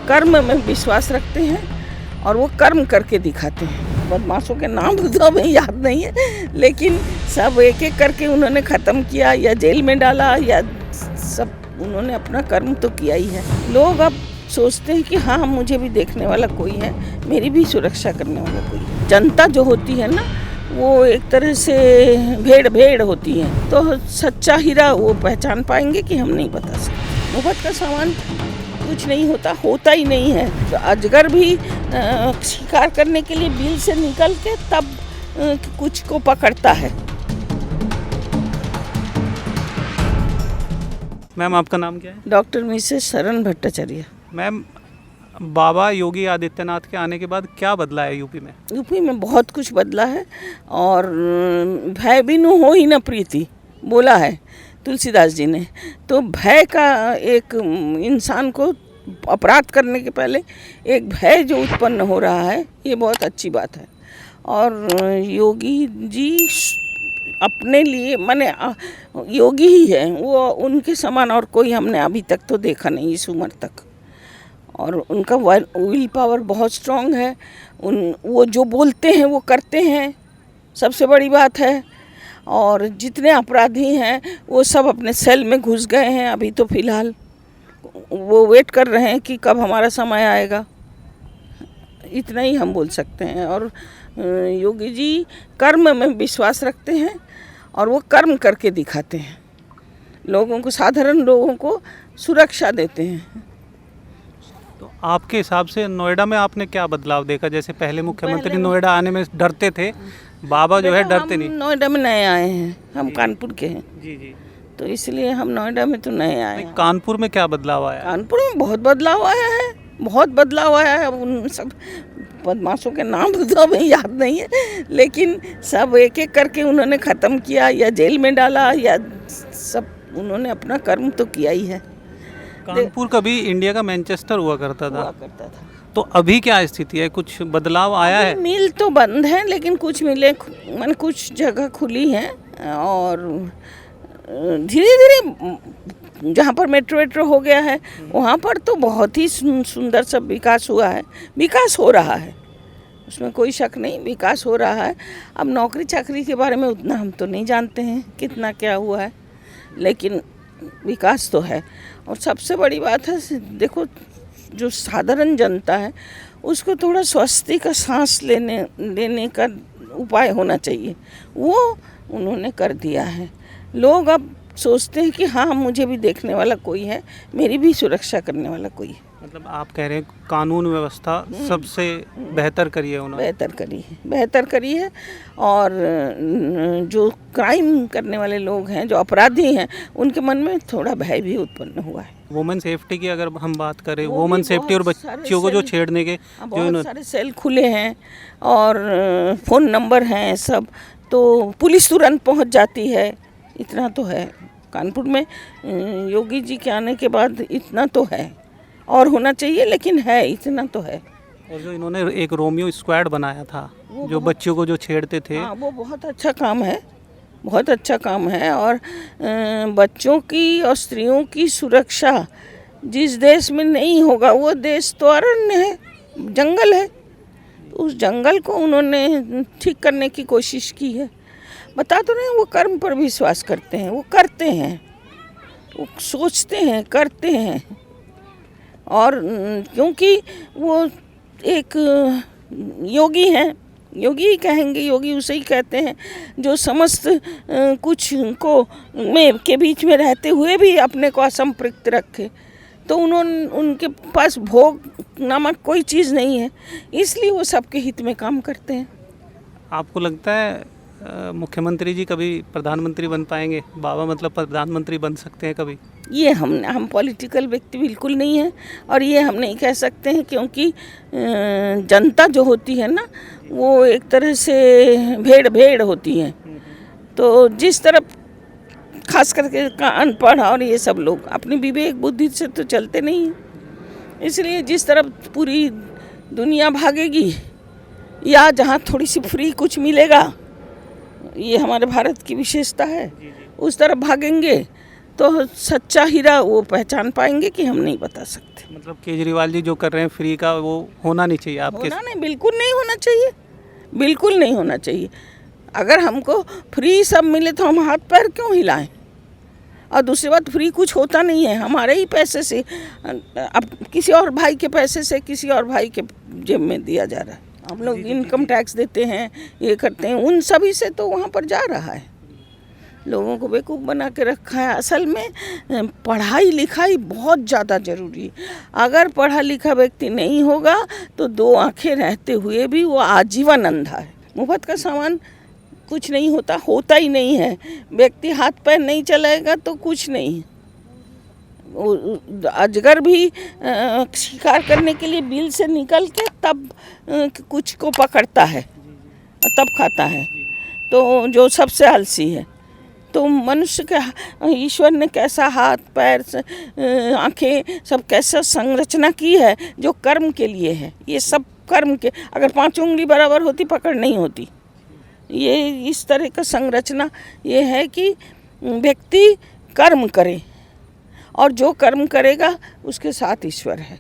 कर्म में विश्वास रखते हैं और वो कर्म करके दिखाते हैं। बदमाशों के नाम तो हमें याद नहीं है, लेकिन सब एक एक करके उन्होंने ख़त्म किया या जेल में डाला या सब उन्होंने अपना कर्म तो किया ही है। लोग अब सोचते हैं कि हाँ मुझे भी देखने वाला कोई है, मेरी भी सुरक्षा करने वाला कोई है। जनता जो होती है ना, वो एक तरह से भेड़ होती है, तो सच्चा हीरा वो पहचान पाएंगे कि हम नहीं बता सकते। मुफ्त का सामान कुछ नहीं होता ही नहीं है। तो अजगर भी शिकार करने के लिए बिल से निकल के तब कुछ को पकड़ता है। मैम आपका नाम क्या है? डॉक्टर मिसेस शरण भट्टाचार्य। मैम, बाबा योगी आदित्यनाथ के आने के बाद क्या बदला है यूपी में? यूपी में बहुत कुछ बदला है और भय बिनु हो ही न प्रीति बोला है तुलसीदास जी ने। तो भय का एक इंसान को अपराध करने के पहले एक भय जो उत्पन्न हो रहा है, ये बहुत अच्छी बात है। और योगी जी अपने लिए माने योगी ही है, वो उनके समान और कोई हमने अभी तक तो देखा नहीं इस उम्र तक। और उनका विल पावर बहुत स्ट्रांग है। वो जो बोलते हैं वो करते हैं, सबसे बड़ी बात है। और जितने अपराधी हैं वो सब अपने सेल में घुस गए हैं। अभी तो फिलहाल वो वेट कर रहे हैं कि कब हमारा समय आएगा। इतना ही हम बोल सकते हैं। और योगी जी कर्म में विश्वास रखते हैं और वो कर्म करके दिखाते हैं। लोगों को, साधारण लोगों को सुरक्षा देते हैं। तो आपके हिसाब से नोएडा में आपने क्या बदलाव देखा? जैसे पहले मुख्यमंत्री नोएडा आने में डरते थे, बाबा जो है डरते नहीं। नोएडा में नए आए हैं, हम कानपुर के हैं। जी जी। तो इसलिए हम नोएडा में तो नए आए हैं। कानपुर में क्या बदलाव आया? कानपुर में बहुत बदलाव आया है, बहुत बदलाव आया है। उन सब बदमाशों के नाम तो हमें याद नहीं है, लेकिन सब एक एक करके उन्होंने ख़त्म किया या जेल में डाला या सब उन्होंने अपना कर्म तो किया ही है। कानपुर कभी इंडिया का मैनचेस्टर हुआ करता था। तो अभी क्या स्थिति है? कुछ बदलाव आया है? मिल तो बंद है, लेकिन कुछ मिले मन कुछ जगह खुली हैं। और धीरे धीरे जहाँ पर मेट्रो हो गया है वहाँ पर तो बहुत ही सुंदर सा विकास हुआ है। विकास हो रहा है, उसमें कोई शक नहीं, विकास हो रहा है। अब नौकरी चाकरी के बारे में उतना हम तो नहीं जानते हैं कितना क्या हुआ है, लेकिन विकास तो है। और सबसे बड़ी बात है, देखो जो साधारण जनता है उसको थोड़ा स्वस्ति का सांस लेने का उपाय होना चाहिए, वो उन्होंने कर दिया है। लोग अब सोचते हैं कि हाँ मुझे भी देखने वाला कोई है, मेरी भी सुरक्षा करने वाला कोई है। मतलब आप कह रहे हैं कानून व्यवस्था सबसे बेहतर करी है उन्होंने? बेहतर करी है। और जो क्राइम करने वाले लोग हैं, जो अपराधी हैं, उनके मन में थोड़ा भय भी उत्पन्न हुआ है। वुमेन सेफ्टी की अगर हम बात करें, वुमेन सेफ्टी और बच्चियों को जो छेड़ने के बहुत सारे सेल खुले हैं और फ़ोन नंबर हैं सब, तो पुलिस तुरंत पहुंच जाती है। इतना तो है कानपुर में योगी जी के आने के बाद, इतना तो है। और होना चाहिए, लेकिन है, इतना तो है। और जो इन्होंने एक रोमियो स्क्वाड बनाया था जो बच्चियों को जो छेड़ते थे, हाँ वो बहुत अच्छा काम है, बहुत अच्छा काम है। और बच्चों की और स्त्रियों की सुरक्षा जिस देश में नहीं होगा वो देश तो अरण्य है, जंगल है। उस जंगल को उन्होंने ठीक करने की कोशिश की है। बता तो नहीं, वो कर्म पर विश्वास करते हैं, वो करते हैं, वो सोचते हैं, करते हैं। और क्योंकि वो एक योगी हैं, योगी ही कहेंगे, योगी उसे ही कहते हैं जो समस्त कुछ को में के बीच में रहते हुए भी अपने को असंपृक्त रखे। तो उनके पास भोग नामक कोई चीज़ नहीं है, इसलिए वो सबके हित में काम करते हैं। आपको लगता है मुख्यमंत्री जी कभी प्रधानमंत्री बन पाएंगे? बाबा मतलब प्रधानमंत्री बन सकते हैं कभी? ये हम पॉलिटिकल व्यक्ति बिल्कुल नहीं है और ये हम नहीं कह सकते हैं, क्योंकि जनता जो होती है ना, वो एक तरह से भेड़ होती है। तो जिस तरफ खास करके अनपढ़ और ये सब लोग अपनी विवेक बुद्धि से तो चलते नहीं हैं, इसलिए जिस तरफ पूरी दुनिया भागेगी या जहाँ थोड़ी सी फ्री कुछ मिलेगा, ये हमारे भारत की विशेषता है, उस तरफ भागेंगे तो सच्चा हीरा वो पहचान पाएंगे कि हम नहीं बता सकते। मतलब केजरीवाल जी जो कर रहे हैं फ्री का, वो होना नहीं चाहिए आपके होना नहीं, बिल्कुल नहीं होना चाहिए, बिल्कुल नहीं होना चाहिए। अगर हमको फ्री सब मिले तो हम हाथ पैर क्यों हिलाएं? और दूसरी बात, फ्री कुछ होता नहीं है, हमारे ही पैसे से, अब किसी और भाई के पैसे से किसी और भाई के जेब में दिया जा रहा है। हम लोग इनकम टैक्स देते हैं, ये करते हैं, उन सभी से तो वहाँ पर जा रहा है। लोगों को बेवकूफ़ बना के रखा है। असल में पढ़ाई लिखाई बहुत ज़्यादा ज़रूरी है। अगर पढ़ा लिखा व्यक्ति नहीं होगा तो दो आंखें रहते हुए भी वो आजीवन अंधा है। मुफ्त का सामान कुछ नहीं होता, होता ही नहीं है। व्यक्ति हाथ पैर नहीं चलाएगा तो कुछ नहीं। अजगर भी शिकार करने के लिए बिल से निकल के तब कुछ को पकड़ता है, तब खाता है, तो जो सबसे आलसी है। तो मनुष्य का ईश्वर ने कैसा हाथ पैर आंखें सब कैसा संरचना की है जो कर्म के लिए है। ये सब कर्म के, अगर 5 उंगली बराबर होती पकड़ नहीं होती। ये इस तरह का संरचना ये है कि व्यक्ति कर्म करे और जो कर्म करेगा उसके साथ ईश्वर है।